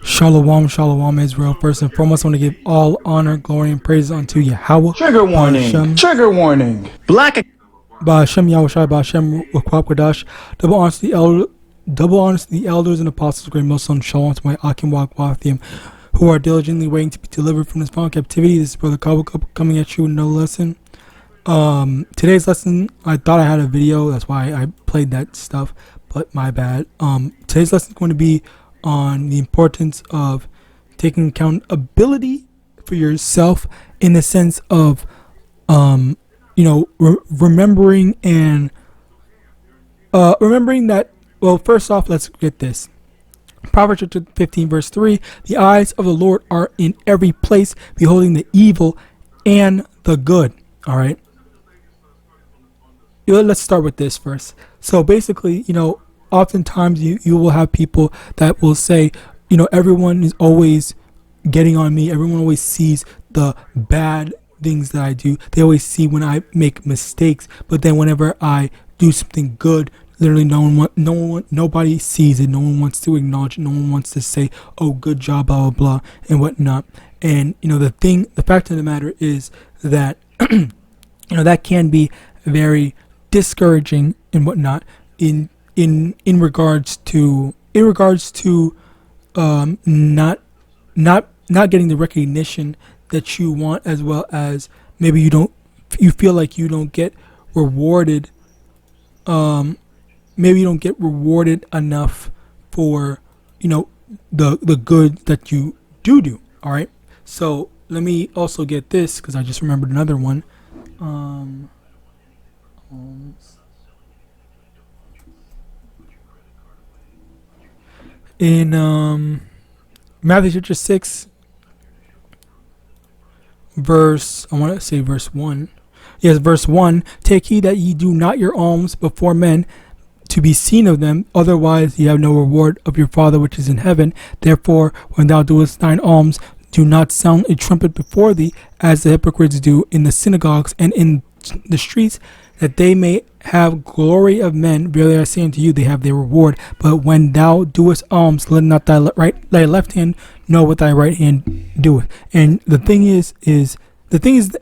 Shalom, shalom, Israel. First and foremost, I want to give all honor, glory, and praise unto Yahweh. Trigger warning. Trigger warning. Black. Ba'ashem Yahawashi, Ba'ashem Wakwab. Double honors to the elders and apostles, great Muslim. Shalom to my YAHAWAH who are diligently waiting to be delivered from this found captivity. This is Brother Kabul coming at you with no lesson. Today's lesson, I thought I had a video, that's why I played that stuff, but my bad. Today's lesson is going to be on the importance of taking accountability for yourself in the sense of, remembering and remembering that. Well, first off, let's get this. Proverbs chapter 15, verse 3: the eyes of the Lord are in every place, beholding the evil and the good. All right. Let's start with this first. So basically, oftentimes you will have people that will say, everyone is always getting on me. Everyone always sees the bad things that I do. They always see when I make mistakes. But then whenever I do something good, literally nobody sees it. No one wants to acknowledge it. No one wants to say, oh, good job, blah, blah, blah, and whatnot. And, the fact of the matter is that, that can be very discouraging and whatnot in regards to not getting the recognition that you want, as well as maybe you feel like you don't get rewarded. Maybe you don't get rewarded enough for the good that you do. All right. So let me also get this, because I just remembered another one. In Matthew chapter 6, verse 1. Yes, verse 1: take heed that ye do not your alms before men to be seen of them, otherwise ye have no reward of your Father which is in heaven. Therefore, when thou doest thine alms, do not sound a trumpet before thee, as the hypocrites do in the synagogues and in the streets, that they may have glory of men. Verily I say unto you, they have their reward. But when thou doest alms, let not thy left hand know what thy right hand doeth. And the thing is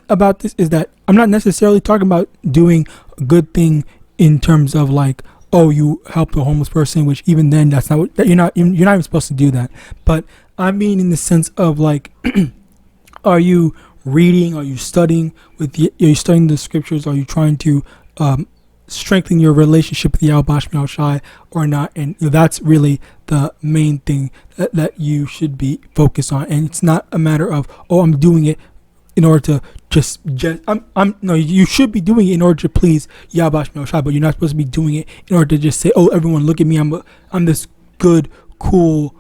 about this is that I'm not necessarily talking about doing a good thing in terms of like, oh, you help a homeless person, which even then that's not what, you're not even supposed to do that. But I mean in the sense of like, are you reading? Are you studying are you studying the scriptures? Are you trying to strengthen your relationship with Yahawadah or not? And that's really the main thing that you should be focused on. And it's not a matter of, oh, I'm doing it in order to no, you should be doing it in order to please Yahawadah, but you're not supposed to be doing it in order to just say, oh, everyone look at me, I'm this good, cool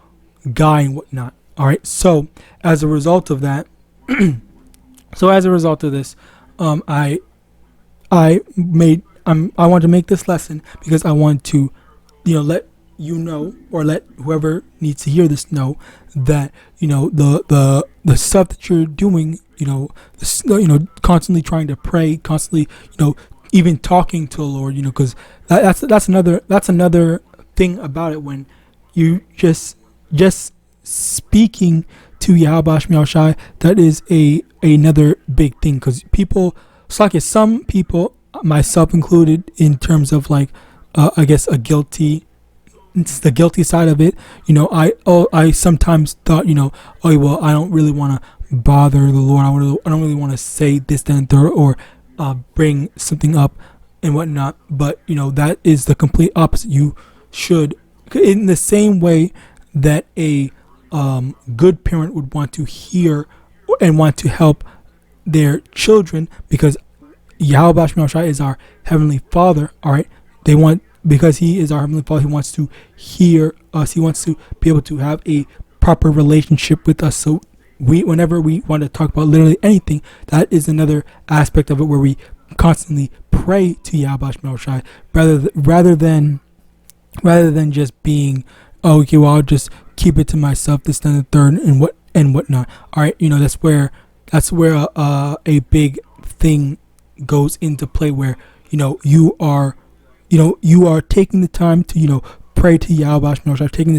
guy and whatnot. All right. So as a result of that, this, I want to make this lesson because I want to, let you know, or let whoever needs to hear this know that, the stuff that you're doing, constantly trying to pray, constantly, even talking to the Lord, because that's another thing about it, when you just speaking to Yahawadah, that is another big thing, because some people, myself included, in terms of like, I guess it's the guilty side of it. I sometimes thought, oh, well, I don't really want to bother the Lord. I don't really want to say this, then, third, or bring something up and whatnot. But, that is the complete opposite. You should, in the same way that a good parent would want to hear and want to help their children, because Yahawadah is our Heavenly Father, all right? Because He is our Heavenly Father, He wants to hear us. He wants to be able to have a proper relationship with us. So whenever we want to talk about literally anything, that is another aspect of it, where we constantly pray to Yahawadah, rather than just being, oh, okay, well, I'll just keep it to myself, this, then, the third, and whatnot. All right, that's where a big thing goes into play, where you are taking the time to pray to Yahawadah, taking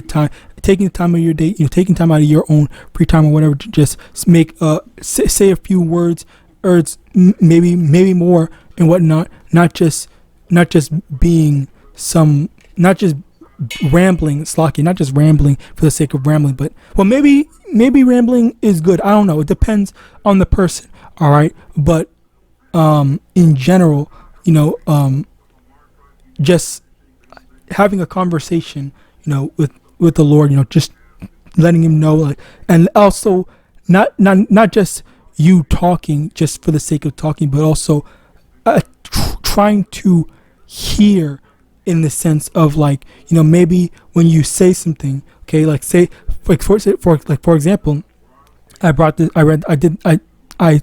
the time of your day, taking time out of your own free time or whatever to just make say a few words, or it's maybe more and whatnot, not just being not just rambling, Slacky, not just rambling for the sake of rambling, but maybe rambling is good. I don't know. It depends on the person. All right, but in general, just having a conversation, with the Lord, just letting him know, like, and also not just you talking just for the sake of talking, but also trying to hear, in the sense of, like, maybe when you say something, okay, like say, like for example, I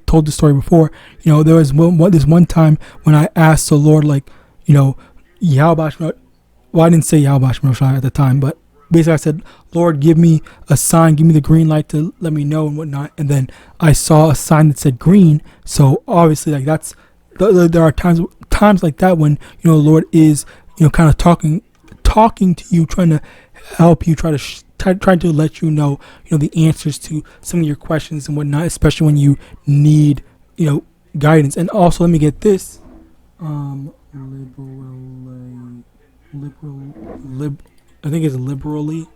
told the story before. There was this one time when I asked the Lord, like, Yahawadah. Well, I didn't say Yahawadah at the time, but basically I said, Lord, give me a sign, give me the green light to let me know and whatnot. And then I saw a sign that said green. So obviously, like, there are times like that when the Lord is kind of talking to you, trying to help you, trying to let you know the answers to some of your questions and whatnot, especially when you need guidance. And also, let me get this, I think it's liberally.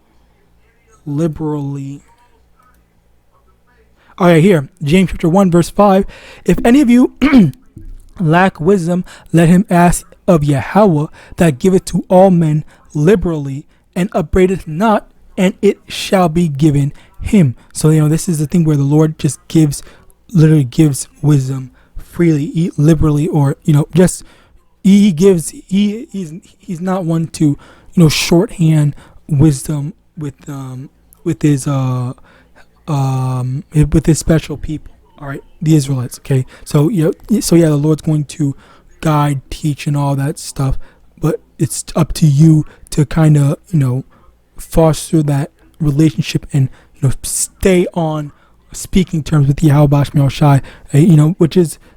Oh yeah, here, James chapter 1 verse 5. If any of you lack wisdom, let him ask of Yahawadah, that giveth to all men liberally, and upbraideth not, and it shall be given him. So this is the thing where the Lord just literally gives wisdom freely, liberally, or just he gives. He's not one to shorthand wisdom with his special people. All right, the Israelites. Okay, so the Lord's going to guide, teach, and all that stuff, but it's up to you to kind of foster that relationship and stay on speaking terms with Yahawadah,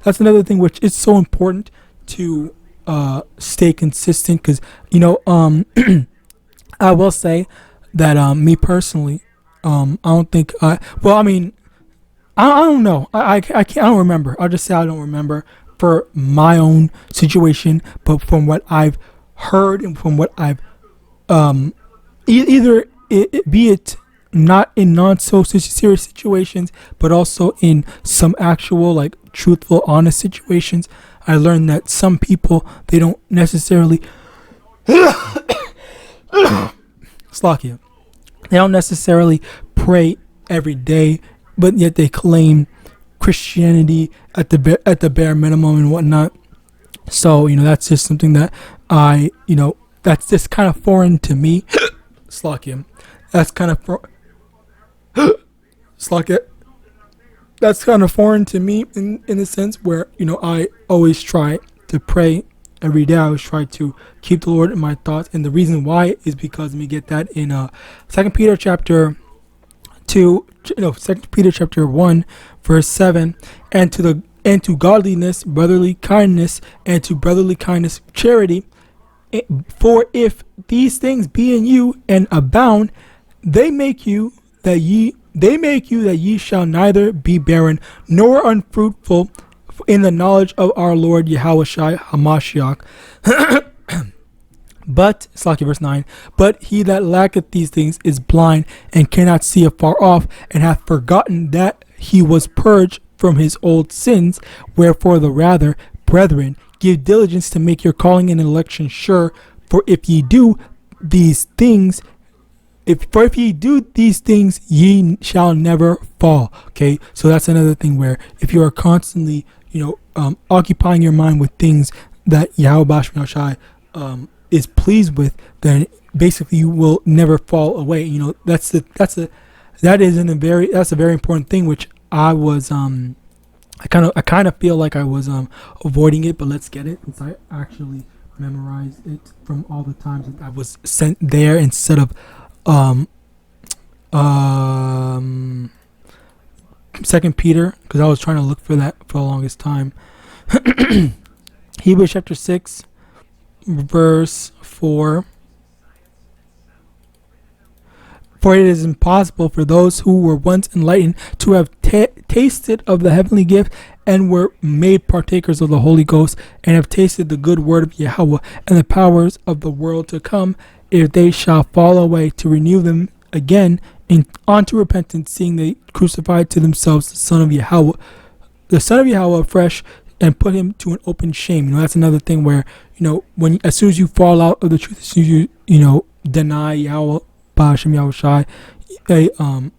that's another thing which is so important to stay consistent, because I will say that me personally, I don't think I don't know. I don't remember. I'll just say I don't remember for my own situation, but from what I've heard and from what I've either be it not in not so serious situations, but also in some actual, like, truthful, honest situations, I learned that some people, they don't necessarily Slakia. They don't necessarily pray every day, but yet they claim Christianity at the bare minimum and whatnot. So that's just something that that's just kind of foreign to me. Slakia. That's kind of Slakia. That's kind of foreign to me in the sense where I always try to pray every day. I always try to keep the Lord in my thoughts, and the reason why is because we get that in 2 Peter chapter 2, 2 Peter chapter 1 verse 7, and to godliness brotherly kindness, and to brotherly kindness charity. For if these things be in you and abound, they make you that ye shall neither be barren nor unfruitful in the knowledge of our Lord Yahawashi Hamashiach. But, verse 9, but he that lacketh these things is blind, and cannot see afar off, and hath forgotten that he was purged from his old sins. Wherefore the rather, brethren, give diligence to make your calling and election sure. For if ye do these things, ye shall never fall. Okay, so that's another thing where if you are constantly, occupying your mind with things that Yahawadah is pleased with, then basically you will never fall away. That's a very important thing, which I was I kind of feel like I was avoiding it, but let's get it, since I actually memorized it from all the times that I was sent there instead of 2 Peter, because I was trying to look for that for the longest time. Hebrews chapter 6 verse 4. For it is impossible for those who were once enlightened to have tasted of the heavenly gift and were made partakers of the Holy Ghost and have tasted the good word of Yahweh and the powers of the world to come, if they shall fall away, to renew them again unto repentance, seeing they crucified to themselves the Son of Yahweh afresh, and put him to an open shame. That's another thing where, when as soon as you fall out of the truth, as soon as you deny Yahweh, YAHAWASHI,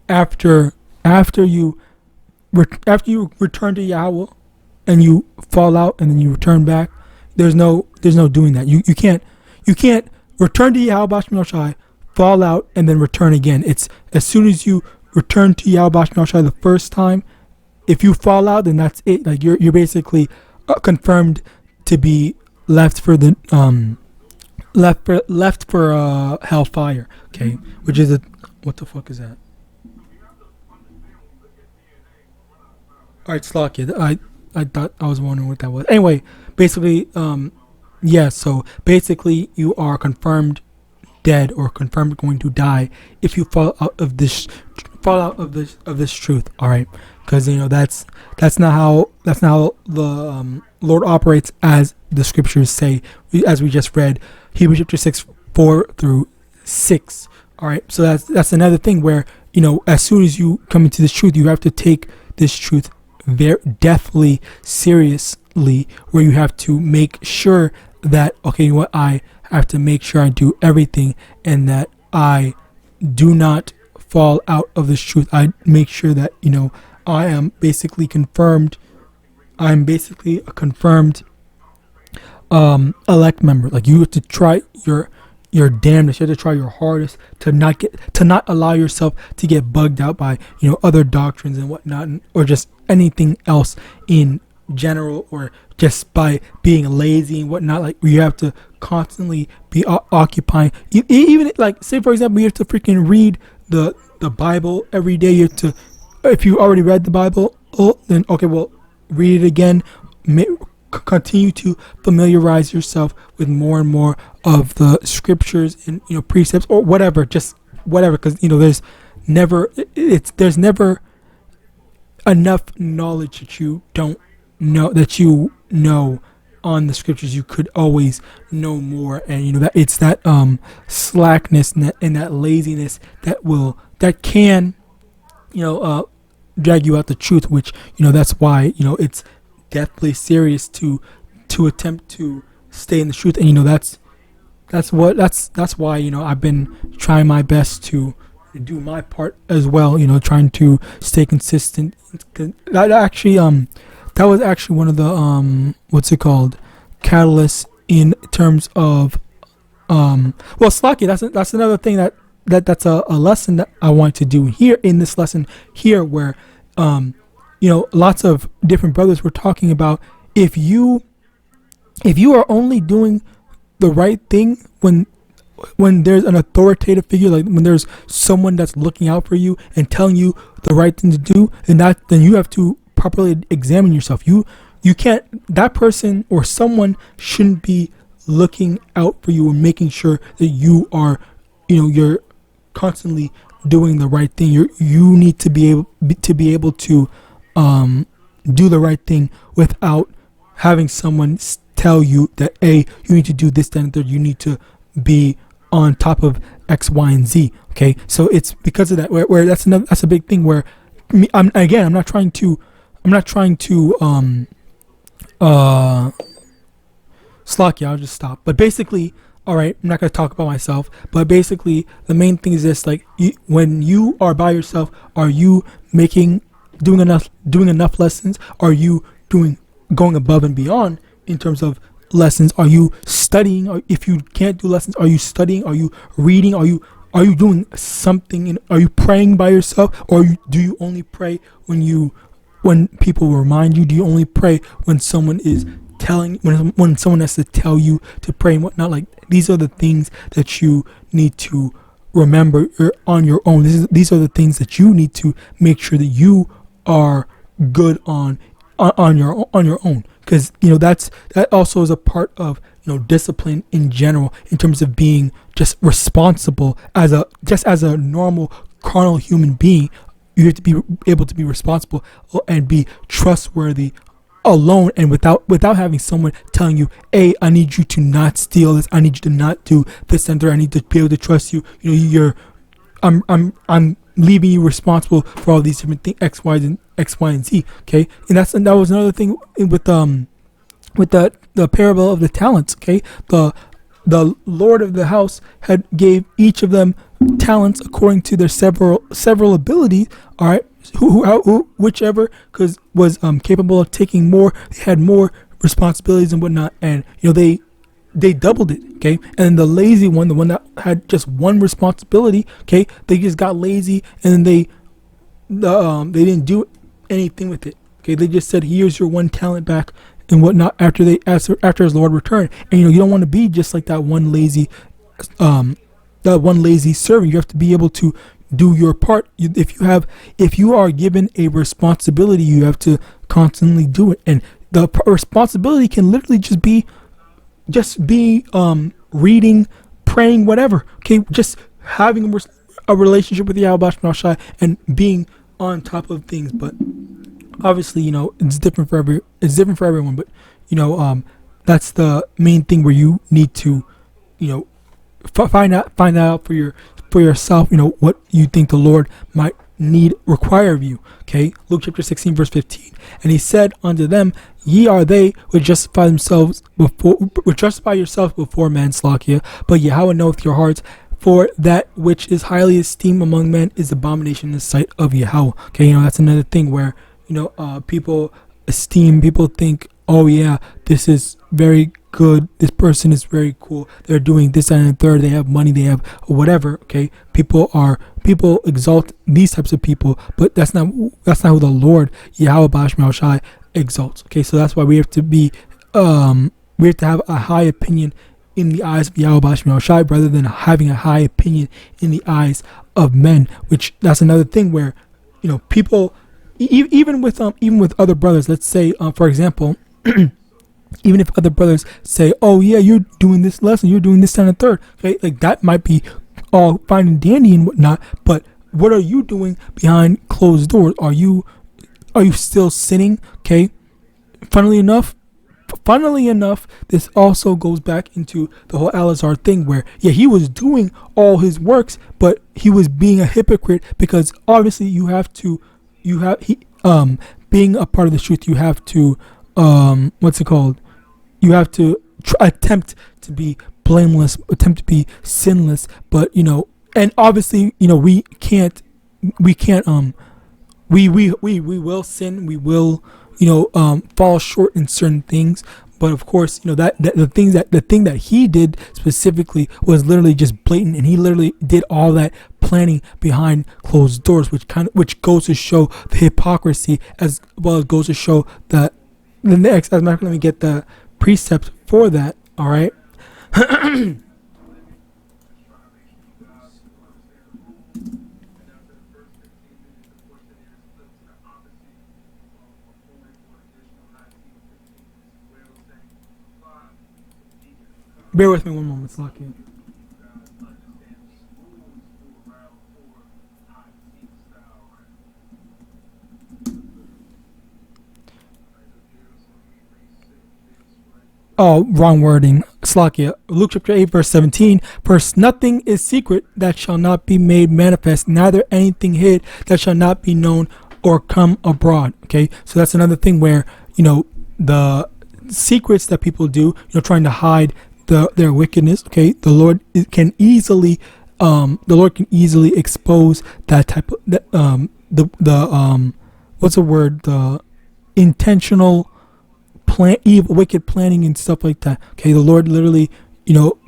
after you return to Yahweh and you fall out and then you return back, there's no doing that. You can't return to Yahweh YAHAWASHI, fall out, and then return again. It's as soon as you return to Yahweh YAHAWASHI the first time, if you fall out, then that's it. Like you're basically confirmed to be left for the left for hellfire. Okay, which is what the fuck is that? All right, Slakia. I thought, I was wondering what that was. Anyway, basically, yeah. So basically, you are confirmed dead or confirmed going to die if you fall out of this truth. All right, because that's not how the Lord operates, as the scriptures say, as we just read, Hebrews chapter 6:4-6. All right, so that's another thing where as soon as you come into this truth, you have to take this truth very deathly seriously, where you have to make sure that, okay, I have to make sure I do everything and that I do not fall out of this truth. I make sure that I am basically confirmed. I'm basically a confirmed elect member. Like, you have to try your damnedest. You have to try your hardest to not allow yourself to get bugged out by other doctrines and whatnot, or just anything else in general, or just by being lazy and whatnot. Like, you have to constantly be occupying. Even like, say for example, you have to freaking read the Bible every day. You have to, if you already read the Bible, then okay, well, read it again. Continue to familiarize yourself with more and more of the scriptures and precepts or whatever, just whatever, because there's never enough knowledge that you don't know, that on the scriptures. You could always know more, and that it's that slackness and that laziness that can drag you out the truth, which that's why it's deathly serious to attempt to stay in the truth. And that's why I've been trying my best to do my part as well, trying to stay consistent. That was actually one of the catalysts in terms of Slaki. That's another thing that's a lesson that I want to do here in this lesson here, where lots of different brothers were talking about, if you are only doing the right thing when there's an authoritative figure, like when there's someone that's looking out for you and telling you the right thing to do, then you have to properly examine yourself. You can't, that person or someone shouldn't be looking out for you and making sure that you are, you're constantly doing the right thing. You need to be able to do the right thing without having someone tell you that, you need to do this, that, and third. You need to be on top of X, Y, and Z. Okay, so it's because of that where that's a big thing. Where I'm not trying to Slack. I'll just stop. But basically, all right, I'm not going to talk about myself, but basically the main thing is this: like, when you are by yourself, are you doing enough lessons? Are you going above and beyond in terms of lessons? Are you studying? Or if you can't do lessons, are you studying? Are you reading? Are you doing something? Are you praying by yourself, or do you only pray when people remind you? Do you only pray when someone is when someone has to tell you to pray and whatnot? Like, these are the things that you need to remember on your own. These are the things that you need to make sure that you are good on your own, because that also is a part of discipline in general, in terms of being just responsible as a normal carnal human being. You have to be able to be responsible and be trustworthy alone, and without having someone telling you, hey, I need you to not steal this, I need you to not do this and that, I need to be able to trust you. I'm leaving you responsible for all these different things, X, Y, and Z. Okay, and that was another thing with the parable of the talents. Okay, the Lord of the house had gave each of them talents according to their several abilities. All right, whichever was capable of taking more, they had more responsibilities and whatnot, and they doubled it. Okay, and the lazy one, the one that had just one responsibility, okay, they just got lazy, and then they didn't do anything with it. Okay, they just said, here's your one talent back and whatnot after his Lord returned. And you don't want to be just like that one lazy servant. You have to be able to do your part. If you are given a responsibility, you have to constantly do it. And the responsibility can literally just be reading, praying, whatever. Okay, just having a relationship with YAHAWAH and being on top of things. But obviously, it's different for everyone. But that's the main thing where you need to find out for yourself, what you think the Lord might require of you. Okay, Luke chapter 16 verse 15. And he said unto them, ye are they which justify yourselves before men, Slakia, but Yahweh knoweth your hearts, for that which is highly esteemed among men is abomination in the sight of Yahweh. Okay, that's another thing where people think, oh yeah, this is very good, this person is very cool, they're doing this and the third, they have money, they have whatever. Okay, people exalt these types of people, but that's not who the Lord YAHAWAH exalts. Okay, so that's why we have to have a high opinion in the eyes of YAHAWAH rather than having a high opinion in the eyes of men, which that's another thing where people, even with other brothers, let's say for example, even if other brothers say, oh yeah, you're doing this lesson, you're doing this and the third, okay, like that might be all fine and dandy and whatnot, but what are you doing behind closed doors? Are you still sinning? Okay, funnily enough, this also goes back into the whole Eleazar thing where, yeah, he was doing all his works, but he was being a hypocrite, because obviously being a part of the truth, you have to you have to attempt to be blameless, attempt to be sinless, but and obviously we will sin, we will fall short in certain things, but of course that the thing that he did specifically was literally just blatant, and he literally did all that planning behind closed doors, which goes to show the hypocrisy, as well as goes to show that the next, as let me get the precept for that. All right. Bear with me one moment, Slaki. Oh, wrong wording. Slakia. Luke chapter 8 verse 17. For nothing is secret that shall not be made manifest, neither anything hid that shall not be known or come abroad. Okay, so that's another thing where the secrets that people do, trying to hide their wickedness. Okay, the Lord can easily expose that type of what's the word, the intentional evil, wicked planning and stuff like that. Okay, the Lord literally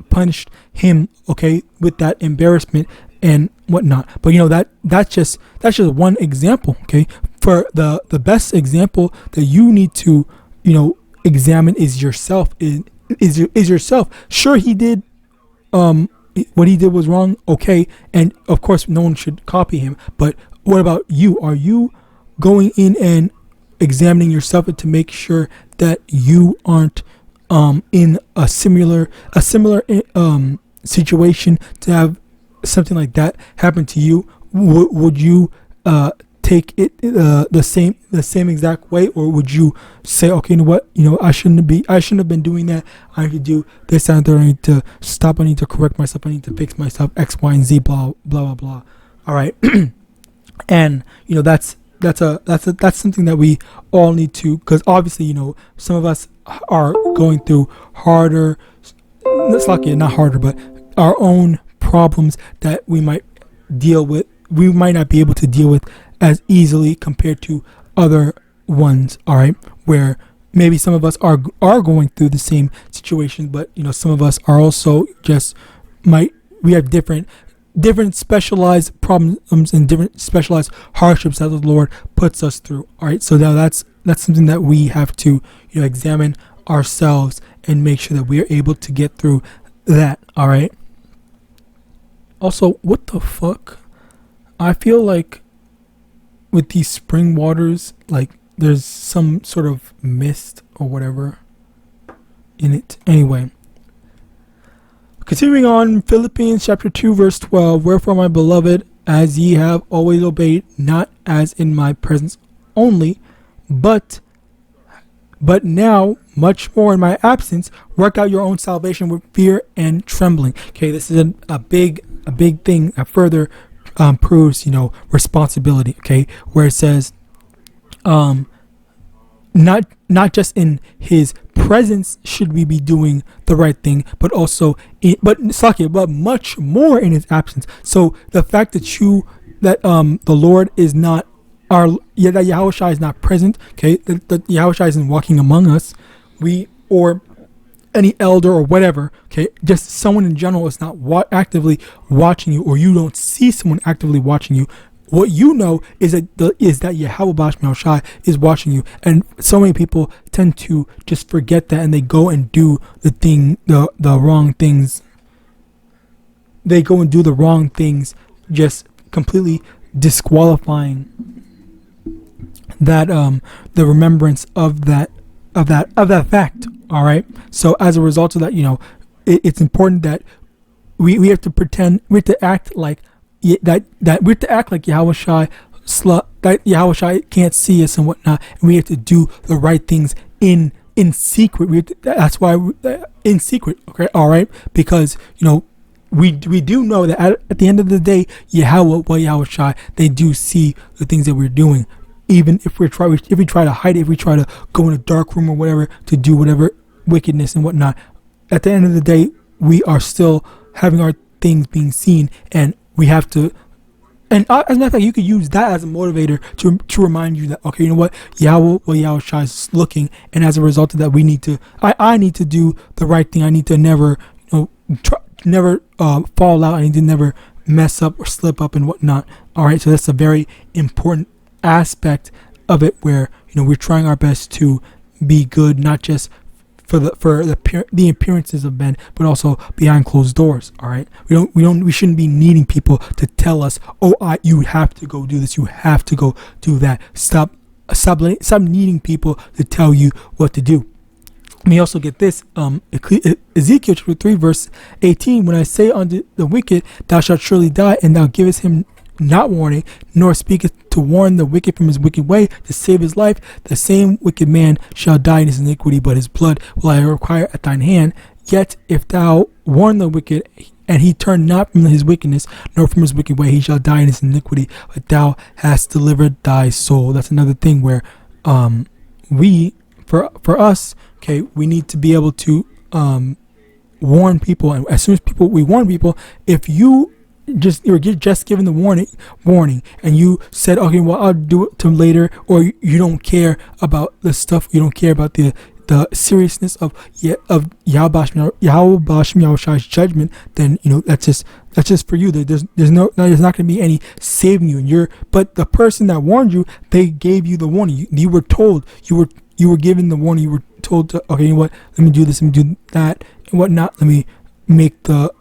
punished him, okay, with that embarrassment and whatnot. But that's just one example. Okay, for the best example that you need to examine is yourself. Is yourself. Sure, he did what he did was wrong, okay, and of course no one should copy him, but what about you? Are you going in and examining yourself to make sure that you aren't in a similar situation to have something like that happen to you, would you take it the same exact way, or would you say, okay, you know what, I shouldn't have been doing that, I need to do this and that, I need to stop, I need to correct myself, I need to fix myself, X, Y, and Z, blah blah blah blah. All right. And that's something that we all need to, because obviously some of us are going through harder, not harder, but our own problems that we might not be able to deal with as easily compared to other ones. All right, where maybe some of us are going through the same situation, but some of us are also we have different specialized problems and different specialized hardships that the Lord puts us through. All right, so now that's something that we have to examine ourselves and make sure that we are able to get through that. All right. Also, what the fuck? I feel like with these spring waters, like there's some sort of mist or whatever in it. Anyway, continuing on, Philippians chapter 2 verse 12. Wherefore, my beloved, as ye have always obeyed, not as in my presence only, but now much more in my absence, work out your own salvation with fear and trembling. Okay, this is a big thing that further proves responsibility. Okay, where it says not just in his presence should we be doing the right thing, but also but much more in his absence. So the fact that the Lord is not that Yahawashi is not present, okay, that Yahawashi isn't walking among us, or any elder or whatever, okay, just someone in general is not actively watching you, or you don't see someone actively watching you. What you know is that Yahawadah is watching you, and so many people tend to just forget that, and they go and do the wrong things. They go and do the wrong things, just completely disqualifying that the remembrance of that fact. All right. So as a result of that, it's important that we have to pretend, we have to act like that we have to act like Yahawashi, that Yahawashi can't see us and whatnot, and we have to do the right things in secret. That's why in secret. Okay. All right. Because we do know that at the end of the day, Yahawashi, they do see the things that we're doing. Even if we try to hide it, if we try to go in a dark room or whatever to do whatever wickedness and whatnot, at the end of the day, we are still having our things being seen, and we have to. And as a matter of fact, you could use that as a motivator to remind you that, okay, you know what, Yahawashi is looking, and as a result of that, we need to. I need to do the right thing. I need to never fall out. I need to never mess up or slip up and whatnot. All right, so that's a very important aspect of it, where we're trying our best to be good, not just for the appearances of men, but also behind closed doors. All right, we shouldn't be needing people to tell us, you have to go do this, you have to go do that. Stop needing people to tell you what to do. We also get this, Ezekiel chapter 3 verse 18. When I say unto the wicked, thou shalt surely die, and thou givest him not warning, nor speaketh to warn the wicked from his wicked way, to save his life, the same wicked man shall die in his iniquity, but his blood will I require at thine hand. Yet if thou warn the wicked, and he turn not from his wickedness, nor from his wicked way, he shall die in his iniquity, but thou hast delivered thy soul. That's another thing where for us, okay, we need to be able to warn people, and as soon as we warn people, if you're just given the warning, and you said, okay, well, I'll do it till later, or you don't care about the stuff, you don't care about the seriousness of Yahawah's judgment, then that's just for you. There's not going to be any saving you. But the person that warned you, they gave you the warning. You were told, you were given the warning. You were told to, okay, you know what? Let me do this. Let me do that and whatnot. Let me make the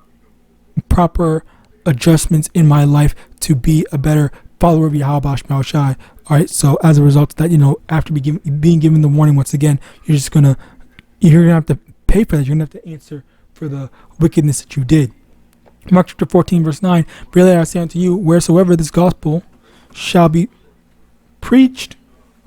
proper adjustments in my life to be a better follower of Yahawadah. All right, so as a result of that, after being given the warning once again, you're gonna have to pay for that. You're going to have to answer for the wickedness that you did. Mark chapter 14, verse 9. Verily I say unto you, wheresoever this gospel shall be preached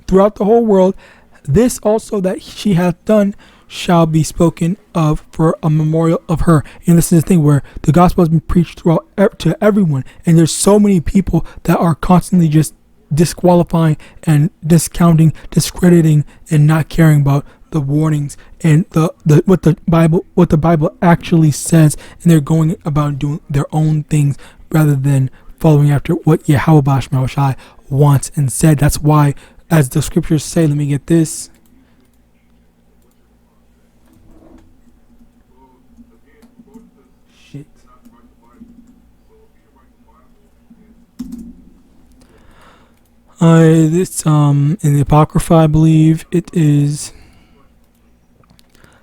throughout the whole world, this also that she hath done shall be spoken of for a memorial of her. And this is the thing where the gospel has been preached throughout to everyone. And there's so many people that are constantly just disqualifying and discounting, discrediting, and not caring about the warnings and what the Bible actually says, and they're going about doing their own things rather than following after what YAHAWAH wants and said. That's why, as the scriptures say, let me get this. Shit. This in the Apocrypha, I believe it is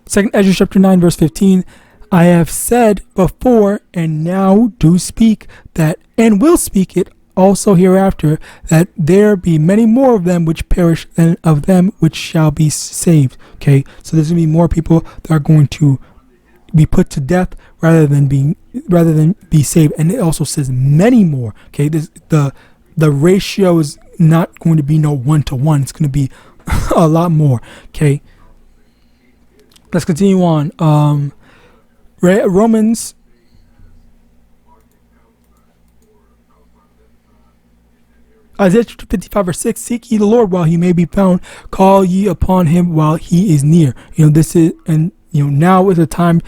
2 Ezra chapter 9 verse 15. I have said before and now do speak that, and will speak it also hereafter, that there be many more of them which perish than of them which shall be saved. Okay, so there's gonna be more people that are going to be put to death rather than be saved. And it also says many more. Okay, the ratio is not going to be no 1-to-1. It's going to be a lot more. Okay, let's continue on. Romans Isaiah 55 verse 6. Seek ye the Lord while he may be found, call ye upon him while he is near. This is, and now is the time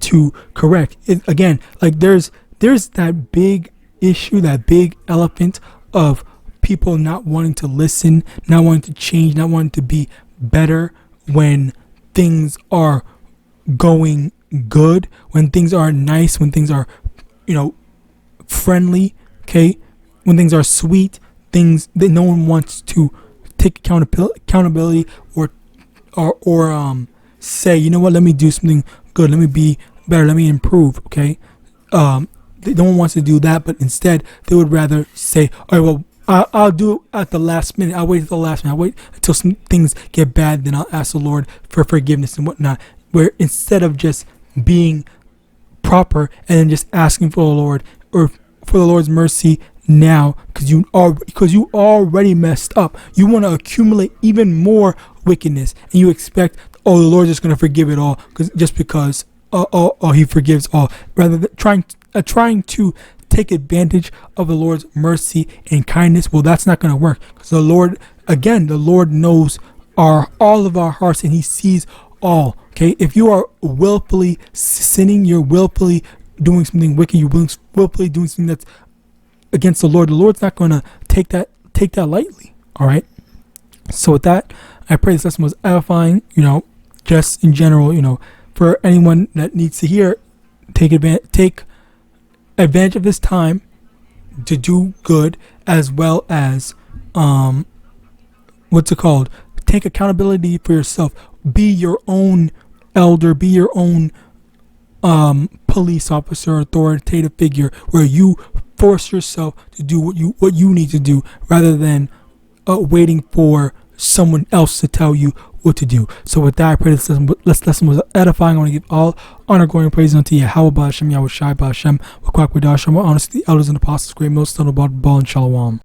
to correct it. Again, like there's that big issue, that big elephant of people not wanting to listen, not wanting to change, not wanting to be better when things are going good, when things are nice, when things are, friendly, okay, when things are sweet, things that no one wants to take accountability or say, you know what, let me do something good, let me be better, let me improve, okay? No one wants to do that, but instead they would rather say, all right, well, I'll do it at the last minute. I'll wait until the last minute. I'll wait until some things get bad. Then I'll ask the Lord for forgiveness and whatnot. Where instead of just being proper and then just asking for the Lord or for the Lord's mercy now, because you already messed up, you want to accumulate even more wickedness, and you expect, the Lord's just going to forgive it all because he forgives all, rather than trying to take advantage of the Lord's mercy and kindness. Well, that's not going to work, because the Lord knows all of our hearts, and he sees all. Okay, if you are willfully sinning, you're willfully doing something wicked, you're willfully doing something that's against the Lord's not going to take that lightly. All right. So with that, I pray this lesson was edifying. Just in general, for anyone that needs to hear, take advantage of this time to do good, as well as take accountability for yourself. Be your own elder, be your own police officer, authoritative figure, where you force yourself to do what you need to do, rather than waiting for someone else to tell you what to do. So with that, I pray this lesson was edifying. I want to give all honor, glory, and praise unto YAHAWAH, Yahawashi, Yahawadah, Hashem, Wakwak, Wadah, Hashem, honest to the elders and apostles, great most, about ball and shalom.